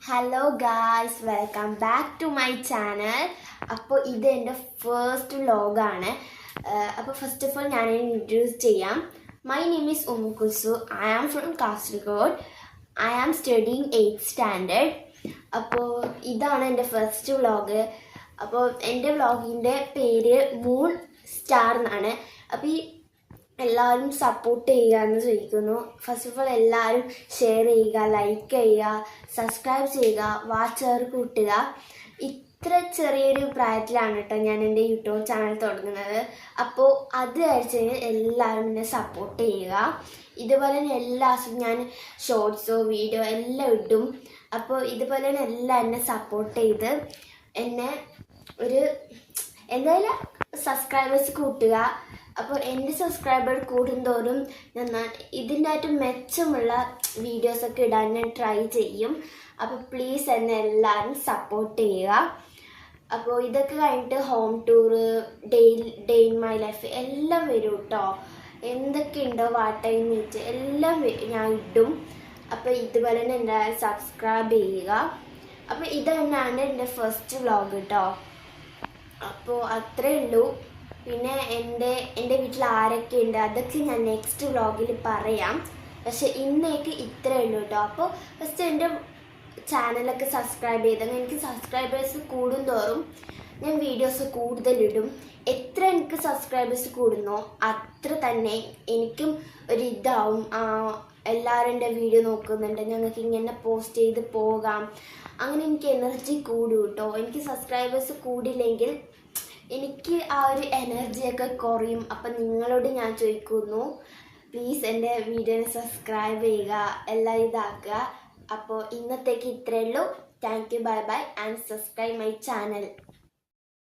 Hello guys, welcome back to my channel. അപ്പോൾ ഇത് എൻ്റെ ഫസ്റ്റ് വ്ലോഗാണ്. അപ്പോൾ ഫസ്റ്റ് ഓഫ് ഓൾ ഞാൻ ഇൻട്രൊഡ്യൂസ് ചെയ്യാം. My name is Ummu Kulsu. I am from Kasaragod. I am studying 8th standard. അപ്പോൾ ഇതാണ് എൻ്റെ ഫസ്റ്റ് വ്ലോഗ്. അപ്പോൾ എൻ്റെ വ്ലോഗിൻ്റെ പേര് മൂൺ സ്റ്റാർ എന്നാണ്. അപ്പോൾ ഈ എല്ലാവരും സപ്പോർട്ട് ചെയ്യുക എന്ന് ചോദിക്കുന്നു. ഫസ്റ്റ് ഓഫ് ഓൾ എല്ലാവരും ഷെയർ ചെയ്യുക, ലൈക്ക് ചെയ്യുക, സബ്സ്ക്രൈബ് ചെയ്യുക, വാച്ച് കൂട്ടുക. ഇത്ര ചെറിയൊരു പ്രായത്തിലാണ് കേട്ടോ ഞാൻ എൻ്റെ യൂട്യൂബ് ചാനൽ തുടങ്ങുന്നത്. അപ്പോൾ അത് കഴിച്ച് എല്ലാവരും എന്നെ സപ്പോർട്ട് ചെയ്യുക. ഇതുപോലെ തന്നെ എല്ലാ ദിവസവും ഞാൻ ഷോർട്സോ വീഡിയോ എല്ലാം ഇടും. അപ്പോൾ ഇതുപോലെ തന്നെ എല്ലാം എന്നെ സപ്പോർട്ട് ചെയ്ത് എന്നെ ഒരു എന്തായാലും സബ്സ്ക്രൈബേഴ്സ് കൂട്ടുക. അപ്പോൾ എൻ്റെ സബ്സ്ക്രൈബർ കൂടുന്തോറും ഞാൻ ഇതിൻ്റെ ആയിട്ട് മെച്ചമുള്ള വീഡിയോസൊക്കെ ഇടാൻ ഞാൻ ട്രൈ ചെയ്യും. അപ്പോൾ പ്ലീസ് എന്നെ എല്ലാവരും സപ്പോർട്ട് ചെയ്യുക. അപ്പോൾ ഇതൊക്കെ കഴിഞ്ഞിട്ട് home tour, day in my life എല്ലാം വരും കേട്ടോ. എന്തൊക്കെയുണ്ടോ വാട്ട് ടൈം മീറ്റ് എല്ലാം ഞാൻ ഇടും. അപ്പോൾ ഇതുപോലെ തന്നെ എൻ്റെ സബ്സ്ക്രൈബ് ചെയ്യുക. അപ്പോൾ ഇത് തന്നെയാണ് എൻ്റെ ഫസ്റ്റ് വ്ലോഗ് കേട്ടോ. അപ്പോൾ അത്രയേ ഉള്ളൂ. പിന്നെ എൻ്റെ വീട്ടിൽ ആരൊക്കെ ഉണ്ട് അതൊക്കെ ഞാൻ നെക്സ്റ്റ് വ്ലോഗിൽ പറയാം. പക്ഷെ ഇന്നേക്ക് ഇത്രയേ ഉള്ളൂ കേട്ടോ. അപ്പോൾ ഫസ്റ്റ് എൻ്റെ ചാനലൊക്കെ സബ്സ്ക്രൈബ് ചെയ്താൽ എനിക്ക് സബ്സ്ക്രൈബേഴ്സ് കൂടുന്തോറും ഞാൻ വീഡിയോസ് കൂടുതലിടും. എത്ര എനിക്ക് സബ്സ്ക്രൈബേഴ്സ് കൂടുന്നോ അത്ര തന്നെ എനിക്കും ഒരിതാവും. എല്ലാവരും എൻ്റെ വീഡിയോ നോക്കുന്നുണ്ട്, ഞങ്ങൾക്ക് ഇങ്ങനെ പോസ്റ്റ് ചെയ്ത് പോകാം, അങ്ങനെ എനിക്ക് എനർജി കൂടും കേട്ടോ. എനിക്ക് സബ്സ്ക്രൈബേഴ്സ് കൂടിയില്ലെങ്കിൽ എനിക്ക് ആ ഒരു എനർജിയൊക്കെ കുറയും. അപ്പം നിങ്ങളോട് ഞാൻ ചോദിക്കുന്നു, പ്ലീസ് എൻ്റെ വീഡിയോനെ സബ്സ്ക്രൈബ് ചെയ്യുക, എല്ലാം ഇതാക്കുക. അപ്പോൾ ഇന്നത്തേക്ക് ഇത്രയേ ഉള്ളൂ. Thank you, bye bye and subscribe my channel.